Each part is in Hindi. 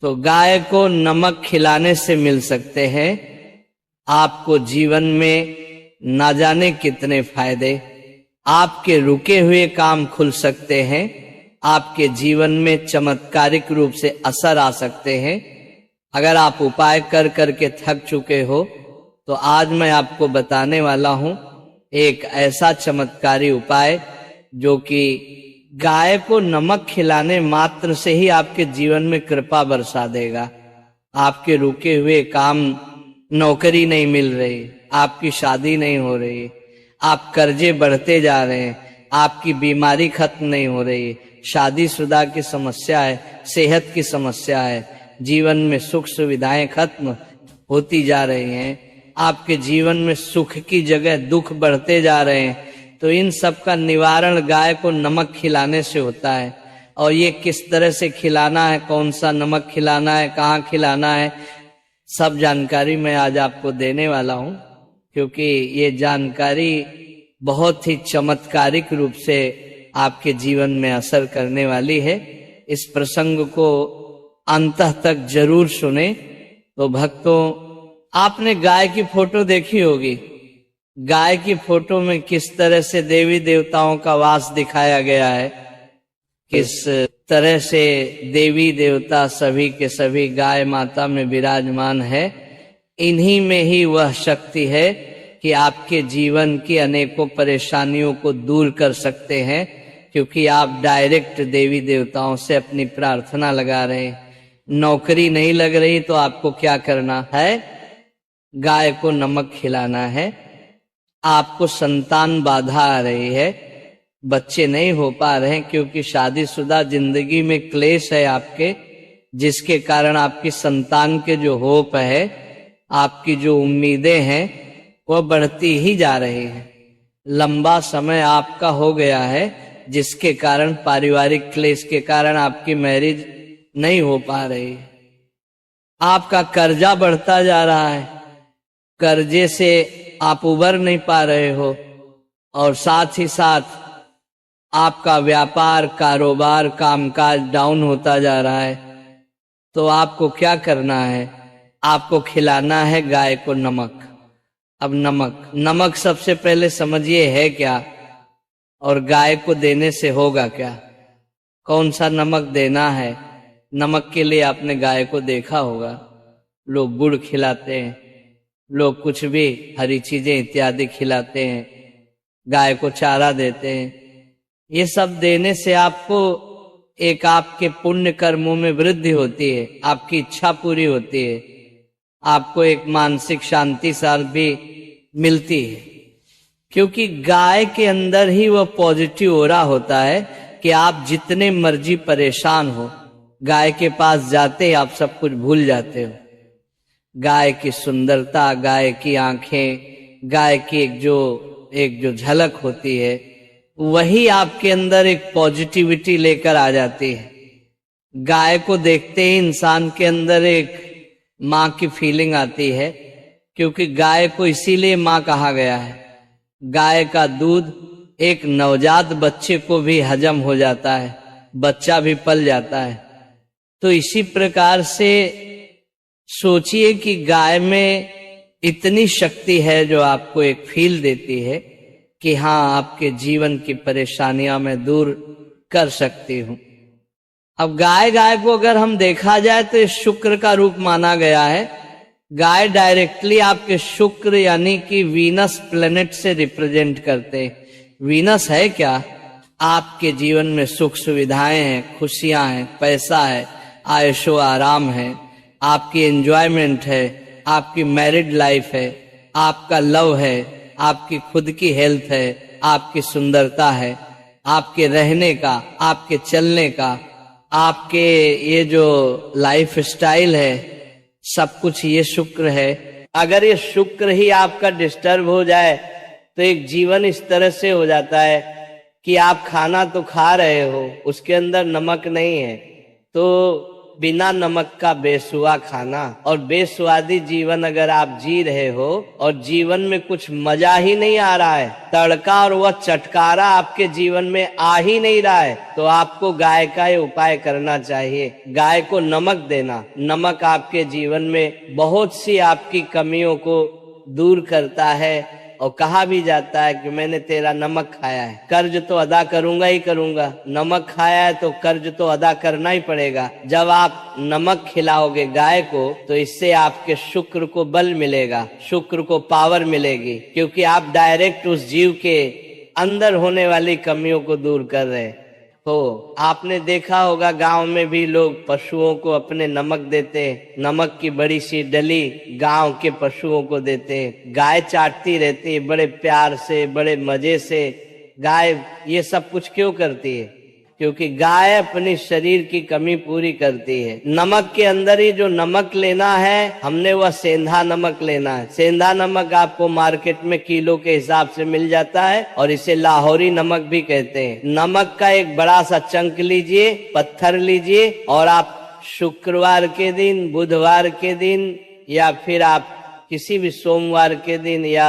तो गाय को नमक खिलाने से मिल सकते हैं आपको जीवन में ना जाने कितने फायदे। आपके रुके हुए काम खुल सकते हैं, आपके जीवन में चमत्कारिक रूप से असर आ सकते हैं। अगर आप उपाय कर करके थक चुके हो तो आज मैं आपको बताने वाला हूं एक ऐसा चमत्कारी उपाय जो कि गाय को नमक खिलाने मात्र से ही आपके जीवन में कृपा बरसा देगा। आपके रुके हुए काम, नौकरी नहीं मिल रही, आपकी शादी नहीं हो रही, आप कर्जे बढ़ते जा रहे हैं, आपकी बीमारी खत्म नहीं हो रही, शादीशुदा की समस्या है, सेहत की समस्या है, जीवन में सुख सुविधाएं खत्म होती जा रही हैं, आपके जीवन में सुख की जगह दुख बढ़ते जा रहे हैं, तो इन सब का निवारण गाय को नमक खिलाने से होता है। और ये किस तरह से खिलाना है, कौन सा नमक खिलाना है, कहाँ खिलाना है, सब जानकारी मैं आज आपको देने वाला हूं, क्योंकि ये जानकारी बहुत ही चमत्कारिक रूप से आपके जीवन में असर करने वाली है। इस प्रसंग को अंत तक जरूर सुने। तो भक्तों, आपने गाय की फोटो देखी होगी। गाय की फोटो में किस तरह से देवी देवताओं का वास दिखाया गया है, किस तरह से देवी देवता सभी के सभी गाय माता में विराजमान है। इन्हीं में ही वह शक्ति है कि आपके जीवन की अनेकों परेशानियों को दूर कर सकते हैं, क्योंकि आप डायरेक्ट देवी देवताओं से अपनी प्रार्थना लगा रहे हैं। नौकरी नहीं लग रही तो आपको क्या करना है, गाय को नमक खिलाना है। आपको संतान बाधा आ रही है, बच्चे नहीं हो पा रहे हैं क्योंकि शादीशुदा जिंदगी में क्लेश है आपके, जिसके कारण आपकी संतान के जो होप है, आपकी जो उम्मीदें हैं वह बढ़ती ही जा रही है। लंबा समय आपका हो गया है, जिसके कारण पारिवारिक क्लेश के कारण आपकी मैरिज नहीं हो पा रही है। आपका कर्जा बढ़ता जा रहा है, कर्जे से आप उबर नहीं पा रहे हो, और साथ ही साथ आपका व्यापार, कारोबार, कामकाज डाउन होता जा रहा है। तो आपको क्या करना है, आपको खिलाना है गाय को नमक। अब नमक सबसे पहले समझिए है क्या, और गाय को देने से होगा क्या, कौन सा नमक देना है। नमक के लिए आपने गाय को देखा होगा, लोग गुड़ खिलाते हैं, लोग कुछ भी हरी चीजें इत्यादि खिलाते हैं, गाय को चारा देते हैं। ये सब देने से आपको एक आपके पुण्य कर्मों में वृद्धि होती है, आपकी इच्छा पूरी होती है, आपको एक मानसिक शांति साथ भी मिलती है, क्योंकि गाय के अंदर ही वह पॉजिटिव ऑरा होता है कि आप जितने मर्जी परेशान हो, गाय के पास जाते ही आप सब कुछ भूल जाते हो। गाय की सुंदरता, गाय की आंखें, गाय की एक जो झलक होती है, वही आपके अंदर एक पॉजिटिविटी लेकर आ जाती है। गाय को देखते ही इंसान के अंदर एक माँ की फीलिंग आती है, क्योंकि गाय को इसीलिए माँ कहा गया है। गाय का दूध एक नवजात बच्चे को भी हजम हो जाता है, बच्चा भी पल जाता है। तो इसी प्रकार से सोचिए कि गाय में इतनी शक्ति है जो आपको एक फील देती है कि हाँ, आपके जीवन की परेशानियां मैं दूर कर सकती हूं। अब गाय को अगर हम देखा जाए तो इस शुक्र का रूप माना गया है। गाय डायरेक्टली आपके शुक्र यानी कि वीनस प्लेनेट से रिप्रेजेंट करते हैं। वीनस है क्या, आपके जीवन में सुख सुविधाएं हैं, खुशियां हैं, पैसा है, आयशो आराम है, आपकी एंजॉयमेंट है, आपकी मैरिड लाइफ है, आपका लव है, आपकी खुद की हेल्थ है, आपकी सुंदरता है, आपके रहने का, आपके चलने का, आपके ये जो लाइफ स्टाइल है, सब कुछ ये शुक्र है। अगर ये शुक्र ही आपका डिस्टर्ब हो जाए तो एक जीवन इस तरह से हो जाता है कि आप खाना तो खा रहे हो, उसके अंदर नमक नहीं है, तो बिना नमक का बेसुआ खाना। और बेस्वादी जीवन अगर आप जी रहे हो और जीवन में कुछ मजा ही नहीं आ रहा है, तड़का और वह चटकारा आपके जीवन में आ ही नहीं रहा है, तो आपको गाय का ये उपाय करना चाहिए। गाय को नमक देना। नमक आपके जीवन में बहुत सी आपकी कमियों को दूर करता है। और कहा भी जाता है कि मैंने तेरा नमक खाया है, कर्ज तो अदा करूंगा ही करूंगा। नमक खाया है तो कर्ज तो अदा करना ही पड़ेगा। जब आप नमक खिलाओगे गाय को तो इससे आपके शुक्र को बल मिलेगा, शुक्र को पावर मिलेगी, क्योंकि आप डायरेक्ट उस जीव के अंदर होने वाली कमियों को दूर कर रहे हो। आपने देखा होगा गांव में भी लोग पशुओं को अपने नमक देते हैं। नमक की बड़ी सी डली गांव के पशुओं को देते हैं। गाय चाटती रहती है बड़े प्यार से, बड़े मजे से। गाय ये सब कुछ क्यों करती है? क्योंकि गाय अपनी शरीर की कमी पूरी करती है। नमक के अंदर ही जो नमक लेना है हमने, वह सेंधा नमक लेना है। सेंधा नमक आपको मार्केट में किलो के हिसाब से मिल जाता है और इसे लाहौरी नमक भी कहते हैं। नमक का एक बड़ा सा चंक लीजिए, पत्थर लीजिए, और आप शुक्रवार के दिन, बुधवार के दिन, या फिर आप किसी भी सोमवार के दिन या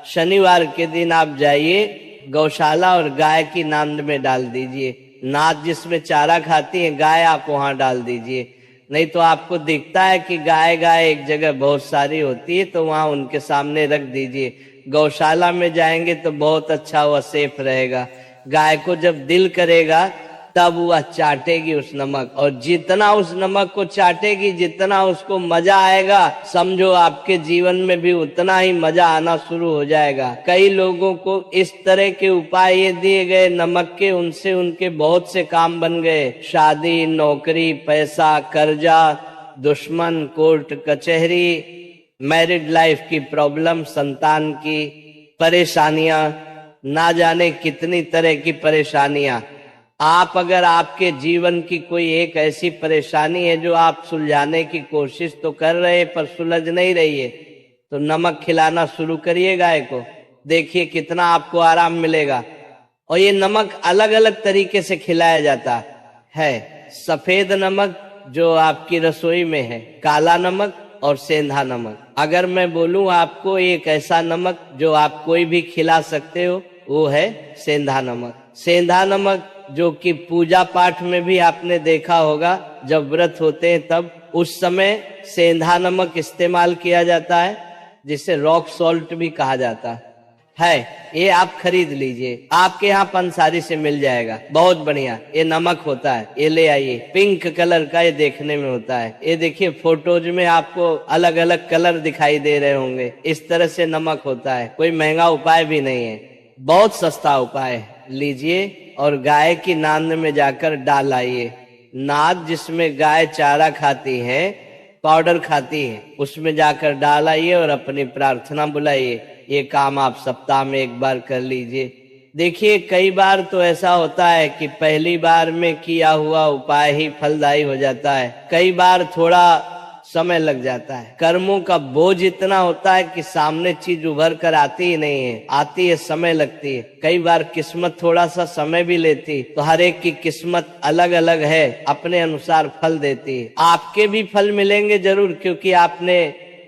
शनिवार के दिन आप जाइए गौशाला और गाय की नांद में डाल दीजिए। नाद जिसमें चारा खाती है गाय, आप वहां डाल दीजिए। नहीं तो आपको दिखता है कि गाय गाय एक जगह बहुत सारी होती है, तो वहां उनके सामने रख दीजिए। गौशाला में जाएंगे तो बहुत अच्छा, वह सेफ रहेगा। गाय को जब दिल करेगा तब वह चाटेगी उस नमक, और जितना उस नमक को चाटेगी, जितना उसको मजा आएगा, समझो आपके जीवन में भी उतना ही मजा आना शुरू हो जाएगा। कई लोगों को इस तरह के उपाय ये दिए गए नमक के, उनसे उनके बहुत से काम बन गए। शादी, नौकरी, पैसा, कर्जा, दुश्मन, कोर्ट कचहरी, मैरिड लाइफ की प्रॉब्लम, संतान की परेशानियां, ना जाने कितनी तरह की परेशानियां। आप अगर आपके जीवन की कोई एक ऐसी परेशानी है जो आप सुलझाने की कोशिश तो कर रहे पर सुलझ नहीं रही है, तो नमक खिलाना शुरू करिए गाय को। देखिए कितना आपको आराम मिलेगा। और ये नमक अलग अलग तरीके से खिलाया जाता है। सफेद नमक जो आपकी रसोई में है, काला नमक और सेंधा नमक। अगर मैं बोलूं आपको एक ऐसा नमक जो आप कोई भी खिला सकते हो, वो है सेंधा नमक। सेंधा नमक जो कि पूजा पाठ में भी आपने देखा होगा, जब व्रत होते हैं तब उस समय सेंधा नमक इस्तेमाल किया जाता है, जिसे रॉक सॉल्ट भी कहा जाता है। ये आप खरीद लीजिए, आपके यहाँ पंसारी से मिल जाएगा, बहुत बढ़िया ये नमक होता है। ये ले आइए, पिंक कलर का ये देखने में होता है। ये देखिए फोटोज में आपको अलग अलग कलर दिखाई दे रहे होंगे, इस तरह से नमक होता है। कोई महंगा उपाय भी नहीं है, बहुत सस्ता उपाय है। लीजिए और गाय की नांद में जाकर डाल आइए। नाद जिसमें गाय चारा खाती है, पाउडर खाती है, उसमें जाकर डाल आइए और अपनी प्रार्थना बुलाइए। ये काम आप सप्ताह में एक बार कर लीजिए। देखिए कई बार तो ऐसा होता है कि पहली बार में किया हुआ उपाय ही फलदायी हो जाता है, कई बार थोड़ा समय लग जाता है। कर्मों का बोझ इतना होता है कि सामने चीज उभर कर आती ही नहीं है, आती है समय लगती है। कई बार किस्मत थोड़ा सा समय भी लेती, तो हर एक की किस्मत अलग अलग है, अपने अनुसार फल देती है। आपके भी फल मिलेंगे जरूर, क्योंकि आपने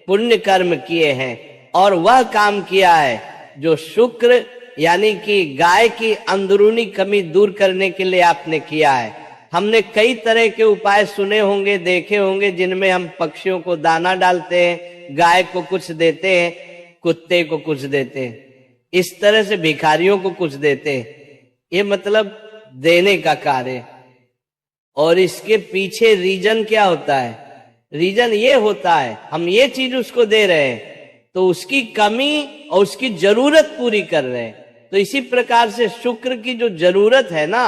पुण्य कर्म किए हैं और वह काम किया है जो शुक्र यानी कि गाय की अंदरूनी कमी दूर करने के लिए आपने किया है। हमने कई तरह के उपाय सुने होंगे, देखे होंगे, जिनमें हम पक्षियों को दाना डालते हैं, गाय को कुछ देते हैं, कुत्ते को कुछ देते हैं, इस तरह से भिखारियों को कुछ देते हैं। ये मतलब देने का कार्य। और इसके पीछे रीजन क्या होता है? रीजन ये होता है हम ये चीज उसको दे रहे हैं तो उसकी कमी और उसकी जरूरत पूरी कर रहे हैं। तो इसी प्रकार से शुक्र की जो जरूरत है ना,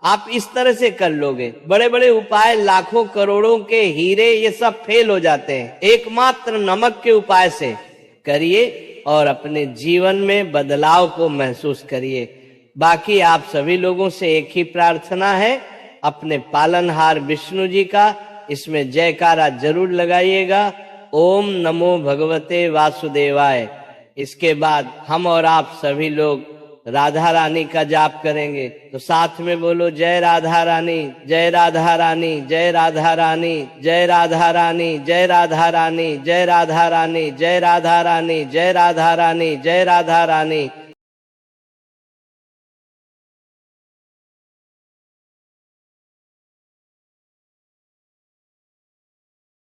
आप इस तरह से कर लोगे। बड़े बड़े उपाय, लाखों करोड़ों के हीरे, ये सब फेल हो जाते हैं। एकमात्र नमक के उपाय से करिए और अपने जीवन में बदलाव को महसूस करिए। बाकी आप सभी लोगों से एक ही प्रार्थना है, अपने पालनहार विष्णु जी का इसमें जयकारा जरूर लगाइएगा। ओम नमो भगवते वासुदेवाय। इसके बाद हम और आप सभी लोग राधा रानी का जाप करेंगे तो साथ में बोलो जय राधा रानी, जय राधा रानी, जय राधा रानी, जय राधा रानी, जय राधा रानी, जय राधा रानी, जय राधा रानी, जय राधा रानी, जय राधा रानी।